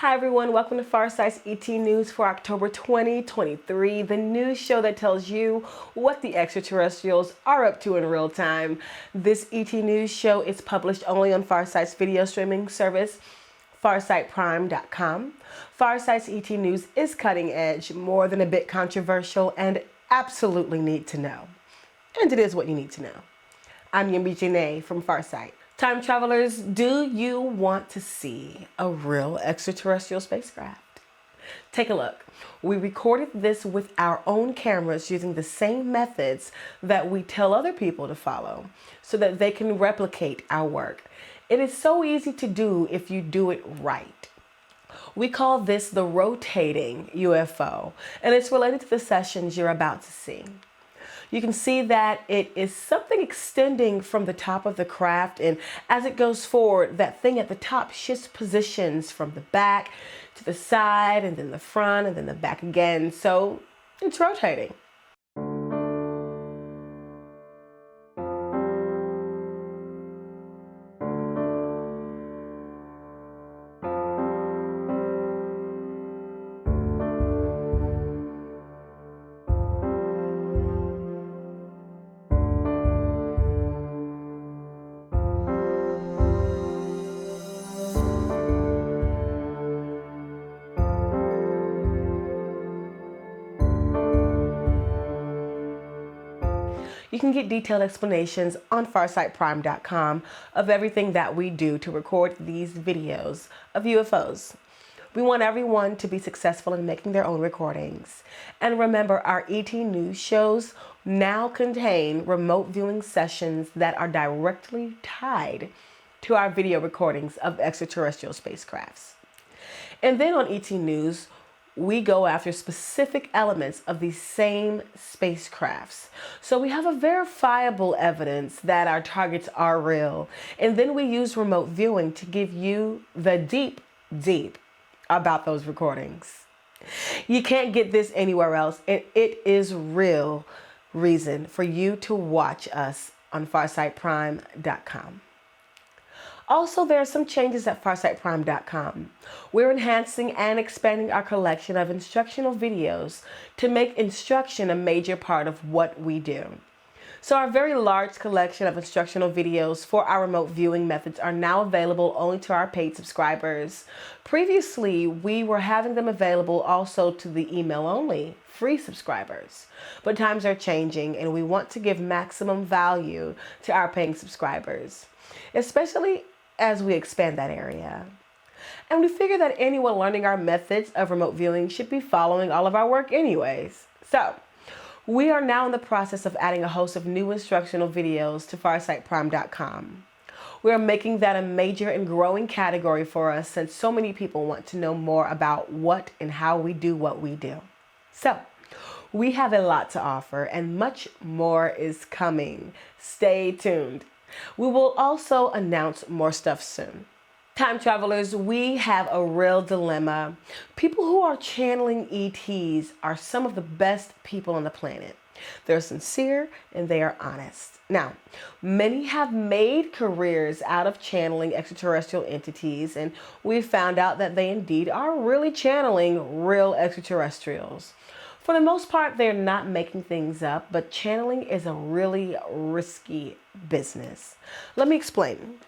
Hi everyone, welcome to Farsight's ET News for October 2023, the news show that tells you what the extraterrestrials are up to in real time. This ET News show is published only on Farsight's video streaming service, farsightprime.com. Farsight's ET News is cutting edge, more than a bit controversial, and absolutely need to know. And it is what you need to know. I'm Yimbi Janae from Farsight. Time travelers, do you want to see a real extraterrestrial spacecraft? Take a look. We recorded this with our own cameras using the same methods that we tell other people to follow so that they can replicate our work. It is so easy to do if you do it right. We call this the rotating UFO, and it's related to the sessions you're about to see. You can see that it is something extending from the top of the craft, and as it goes forward, that thing at the top shifts positions from the back to the side, and then the front, and then the back again. So it's rotating. You can get detailed explanations on farsightprime.com of everything that we do to record these videos of UFOs. We want everyone to be successful in making their own recordings. And remember, our ET News shows now contain remote viewing sessions that are directly tied to our video recordings of extraterrestrial spacecrafts. And then on ET News, we go after specific elements of these same spacecrafts. So we have a verifiable evidence that our targets are real. And then we use remote viewing to give you the deep about those recordings. You can't get this anywhere else, and it is real reason for you to watch us on farsightprime.com. Also, there are some changes at farsightprime.com. We're enhancing and expanding our collection of instructional videos to make instruction a major part of what we do. So our very large collection of instructional videos for our remote viewing methods are now available only to our paid subscribers. Previously, we were having them available also to the email-only free subscribers. But times are changing, and we want to give maximum value to our paying subscribers, especially as we expand that area. And we figure that anyone learning our methods of remote viewing should be following all of our work anyways. So we are now in the process of adding a host of new instructional videos to farsightprime.com. We are making that a major and growing category for us since so many people want to know more about what and how we do what we do. So we have a lot to offer, and much more is coming. Stay tuned. We will also announce more stuff soon. Time travelers, we have a real dilemma. People who are channeling ETs are some of the best people on the planet. They're sincere and they are honest. Now, many have made careers out of channeling extraterrestrial entities, and we've found out that they indeed are really channeling real extraterrestrials. For the most part, they're not making things up, but channeling is a really risky business. Let me explain.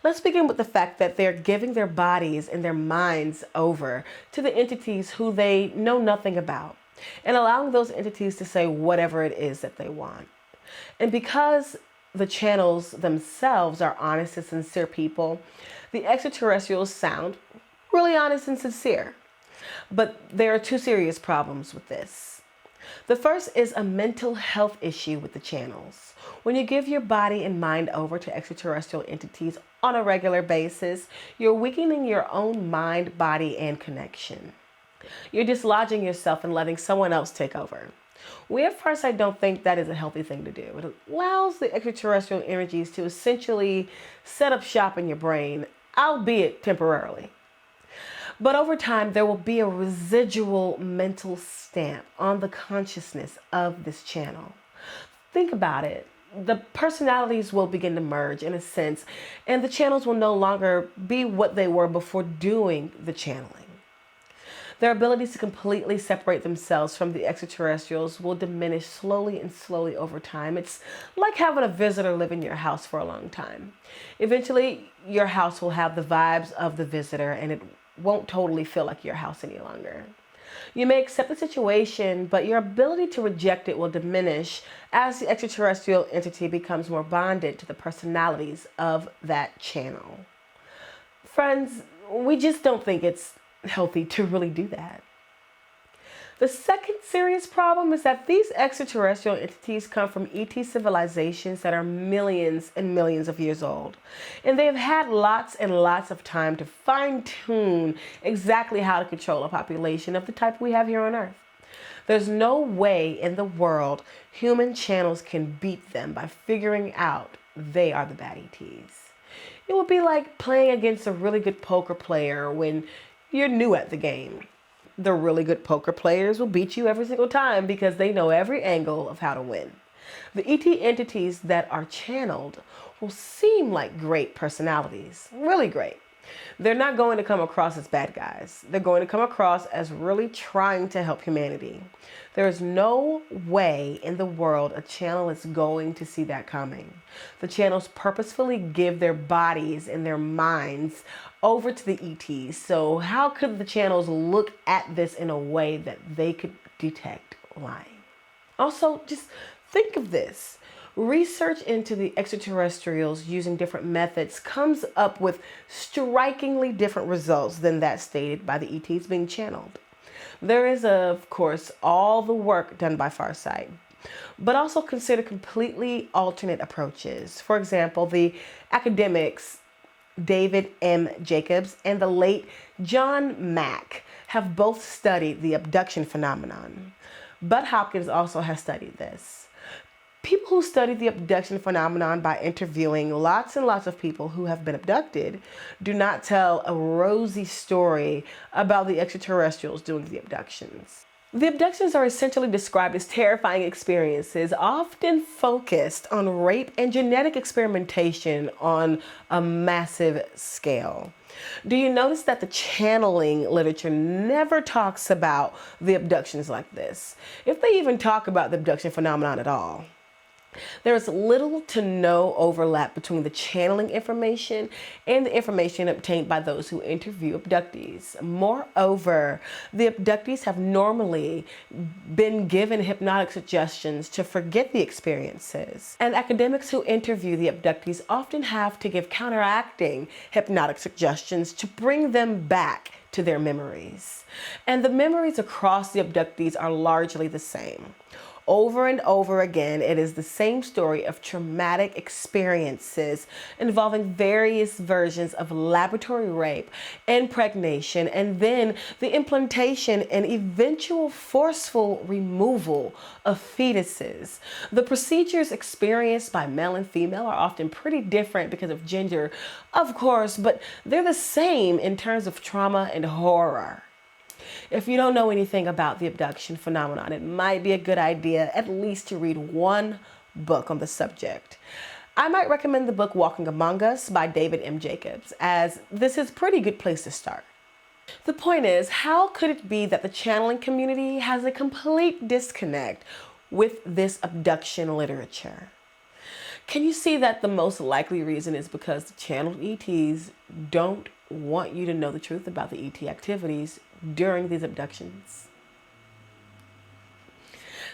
Let's begin with the fact that they're giving their bodies and their minds over to the entities who they know nothing about, and allowing those entities to say whatever it is that they want. And because the channels themselves are honest and sincere people, the extraterrestrials sound really honest and sincere. But there are two serious problems with this. The first is a mental health issue with the channels. When you give your body and mind over to extraterrestrial entities on a regular basis, you're weakening your own mind, body, and connection. You're dislodging yourself and letting someone else take over. We at Farsight don't think that is a healthy thing to do. It allows the extraterrestrial energies to essentially set up shop in your brain, albeit temporarily. But over time, there will be a residual mental stamp on the consciousness of this channel. Think about it. the personalities will begin to merge in a sense, and the channels will no longer be what they were before doing the channeling. Their abilities to completely separate themselves from the extraterrestrials will diminish slowly and slowly over time. It's like having a visitor live in your house for a long time. Eventually, your house will have the vibes of the visitor, and it won't totally feel like your house any longer. You may accept the situation, but your ability to reject it will diminish as the extraterrestrial entity becomes more bonded to the personalities of that channel. Friends, we just don't think it's healthy to really do that. The second serious problem is that these extraterrestrial entities come from ET civilizations that are millions and millions of years old. And they have had lots and lots of time to fine-tune exactly how to control a population of the type we have here on Earth. There's no way in the world human channels can beat them by figuring out they are the bad ETs. It would be like playing against a really good poker player when you're new at the game. The really good poker players will beat you every single time because they know every angle of how to win. The ET entities that are channeled will seem like great personalities, really great. They're not going to come across as bad guys. They're going to come across as really trying to help humanity. There is no way in the world a channel is going to see that coming. The channels purposefully give their bodies and their minds over to the ETs. So how could the channels look at this in a way that they could detect lying? Also, just think of this. Research into the extraterrestrials using different methods comes up with strikingly different results than that stated by the ETs being channeled. There is, of course, all the work done by Farsight, but also consider completely alternate approaches. For example, the academics David M. Jacobs and the late John Mack have both studied the abduction phenomenon. Bud Hopkins also has studied this. People who study the abduction phenomenon by interviewing lots and lots of people who have been abducted do not tell a rosy story about the extraterrestrials doing the abductions. The abductions are essentially described as terrifying experiences, often focused on rape and genetic experimentation on a massive scale. Do you notice that the channeling literature never talks about the abductions like this, if they even talk about the abduction phenomenon at all? There is little to no overlap between the channeling information and the information obtained by those who interview abductees. Moreover, the abductees have normally been given hypnotic suggestions to forget the experiences, and academics who interview the abductees often have to give counteracting hypnotic suggestions to bring them back to their memories. And the memories across the abductees are largely the same. Over and over again, it is the same story of traumatic experiences involving various versions of laboratory rape, impregnation, and then the implantation and eventual forceful removal of fetuses. The procedures experienced by male and female are often pretty different because of gender, of course, but they're the same in terms of trauma and horror. If you don't know anything about the abduction phenomenon, it might be a good idea at least to read one book on the subject. I might recommend the book Walking Among Us by David M. Jacobs, as this is a pretty good place to start. The point is, how could it be that the channeling community has a complete disconnect with this abduction literature? Can you see that the most likely reason is because the channeled ETs don't want you to know the truth about the ET activities during these abductions?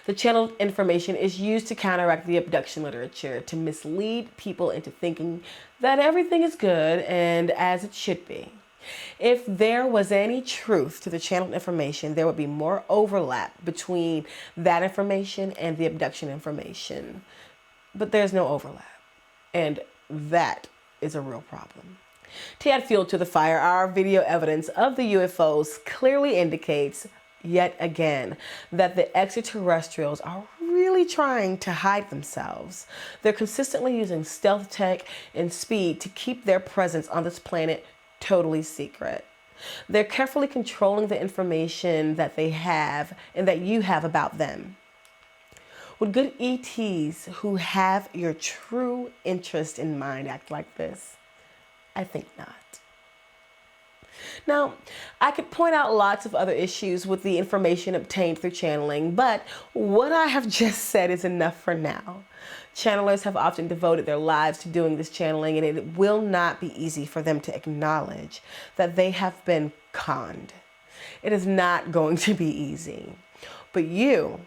The channeled information is used to counteract the abduction literature, to mislead people into thinking that everything is good and as it should be. If there was any truth to the channeled information, there would be more overlap between that information and the abduction information. But there's no overlap, and that is a real problem. To add fuel to the fire, our video evidence of the UFOs clearly indicates, yet again, that the extraterrestrials are really trying to hide themselves. They're consistently using stealth tech and speed to keep their presence on this planet totally secret. They're carefully controlling the information that they have and that you have about them. Would good ETs who have your true interest in mind act like this? I think not. Now, I could point out lots of other issues with the information obtained through channeling, but what I have just said is enough for now. Channelers have often devoted their lives to doing this channeling, and it will not be easy for them to acknowledge that they have been conned. It is not going to be easy. But you,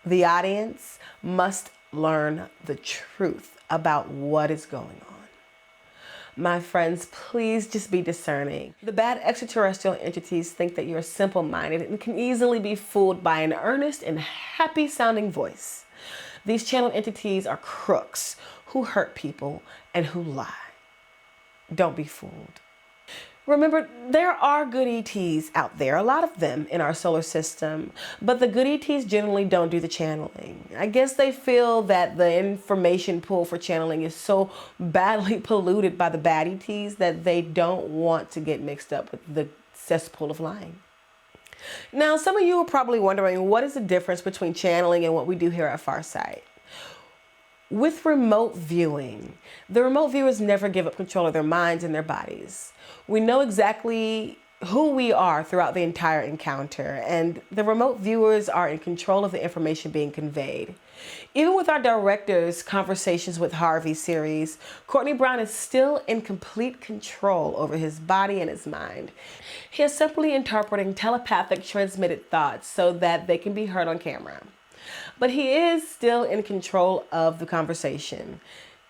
the audience, must learn the truth about what is going on. My friends, please just be discerning. The bad extraterrestrial entities think that you're simple-minded and can easily be fooled by an earnest and happy-sounding voice. These channeled entities are crooks who hurt people and who lie. Don't be fooled. Remember, there are good ETs out there, a lot of them in our solar system, but the good ETs generally don't do the channeling. I guess they feel that the information pool for channeling is so badly polluted by the bad ETs that they don't want to get mixed up with the cesspool of lying. Now, some of you are probably wondering, what is the difference between channeling and what we do here at Farsight? With remote viewing, the remote viewers never give up control of their minds and their bodies. We know exactly who we are throughout the entire encounter, and the remote viewers are in control of the information being conveyed. Even with our director's Conversations with Harvey series, Courtney Brown is still in complete control over his body and his mind. He is simply interpreting telepathic transmitted thoughts so that they can be heard on camera. But he is still in control of the conversation.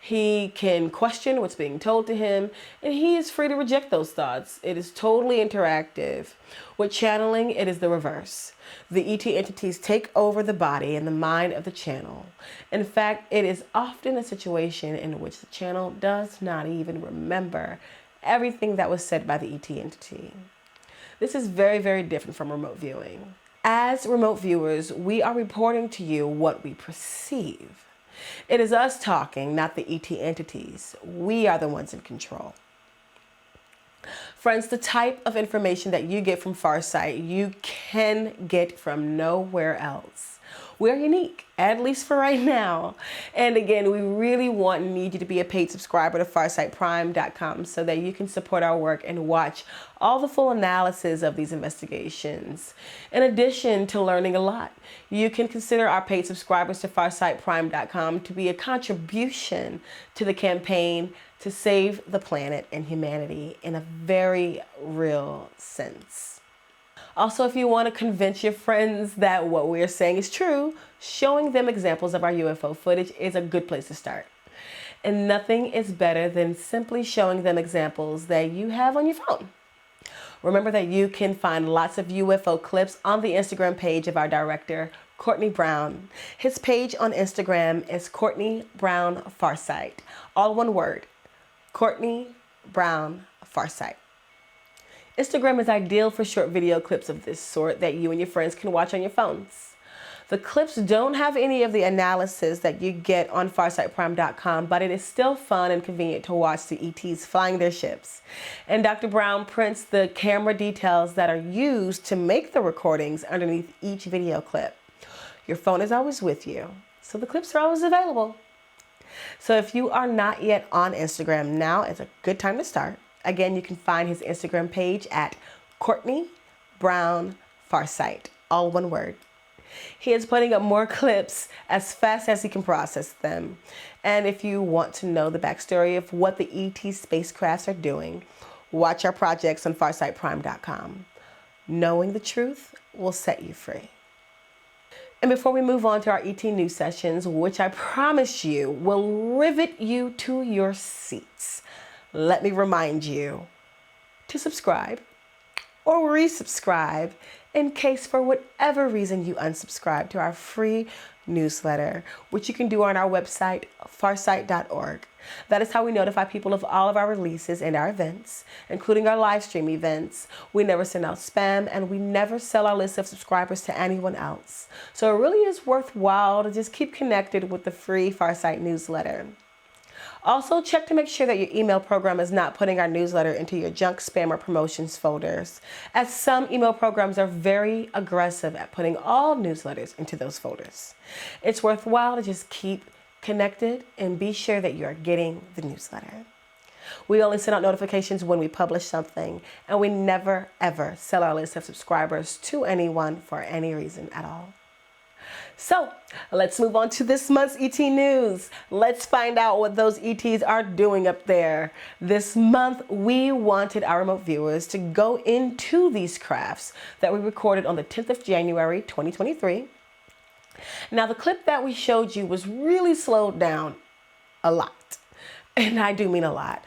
He can question what's being told to him, and he is free to reject those thoughts. It is totally interactive. With channeling, it is the reverse. The ET entities take over the body and the mind of the channel. In fact, it is often a situation in which the channel does not even remember everything that was said by the ET entity. This is very, very different from remote viewing. As remote viewers, we are reporting to you what we perceive. It is us talking, not the ET entities. We are the ones in control. Friends, the type of information that you get from Farsight, you can get from nowhere else. We're unique, at least for right now. And again, we really want and need you to be a paid subscriber to FarsightPrime.com so that you can support our work and watch all the full analysis of these investigations. In addition to learning a lot, you can consider our paid subscribers to FarsightPrime.com to be a contribution to the campaign to save the planet and humanity in a very real sense. Also, if you want to convince your friends that what we're saying is true, showing them examples of our UFO footage is a good place to start. And nothing is better than simply showing them examples that you have on your phone. Remember that you can find lots of UFO clips on the Instagram page of our director, Courtney Brown. His page on Instagram is Courtney Brown Farsight. All one word, Courtney Brown Farsight. Instagram is ideal for short video clips of this sort that you and your friends can watch on your phones. The clips don't have any of the analysis that you get on FarsightPrime.com, but it is still fun and convenient to watch the ETs flying their ships. And Dr. Brown prints the camera details that are used to make the recordings underneath each video clip. Your phone is always with you, so the clips are always available. So if you are not yet on Instagram, now is a good time to start. Again, you can find his Instagram page at Courtney Brown Farsight, all one word. He is putting up more clips as fast as he can process them. And if you want to know the backstory of what the ET spacecrafts are doing, watch our projects on FarsightPrime.com. Knowing the truth will set you free. And before we move on to our ET news sessions, which I promise you will rivet you to your seats, let me remind you to subscribe or resubscribe in case for whatever reason you unsubscribe to our free newsletter, which you can do on our website, farsight.org. That is how we notify people of all of our releases and our events, including our live stream events. We never send out spam, and we never sell our list of subscribers to anyone else. So it really is worthwhile to just keep connected with the free Farsight newsletter. Also, check to make sure that your email program is not putting our newsletter into your junk, spam, or promotions folders, as some email programs are very aggressive at putting all newsletters into those folders. It's worthwhile to just keep connected and be sure that you are getting the newsletter. We only send out notifications when we publish something, and we never, ever sell our list of subscribers to anyone for any reason at all. So let's move on to this month's ET news. Let's find out what those ETs are doing up there. This month, we wanted our remote viewers to go into these crafts that we recorded on the 10th of January, 2023. Now, the clip that we showed you was really slowed down a lot. And I do mean a lot.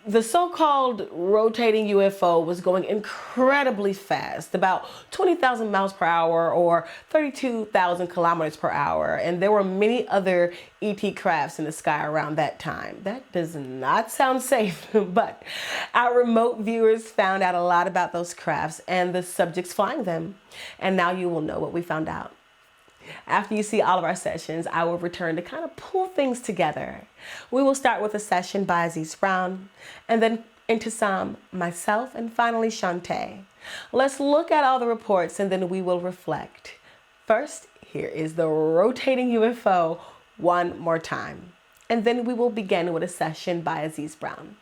The so-called rotating UFO was going incredibly fast, about 20,000 miles per hour or 32,000 kilometers per hour. And there were many other ET crafts in the sky around that time. That does not sound safe, but our remote viewers found out a lot about those crafts and the subjects flying them. And now you will know what we found out. After you see all of our sessions, I will return to kind of pull things together. We will start with a session by Aziz Brown, and then Intisam, myself, and finally Shantae. Let's look at all the reports and then we will reflect. First, here is the rotating UFO one more time. And then we will begin with a session by Aziz Brown.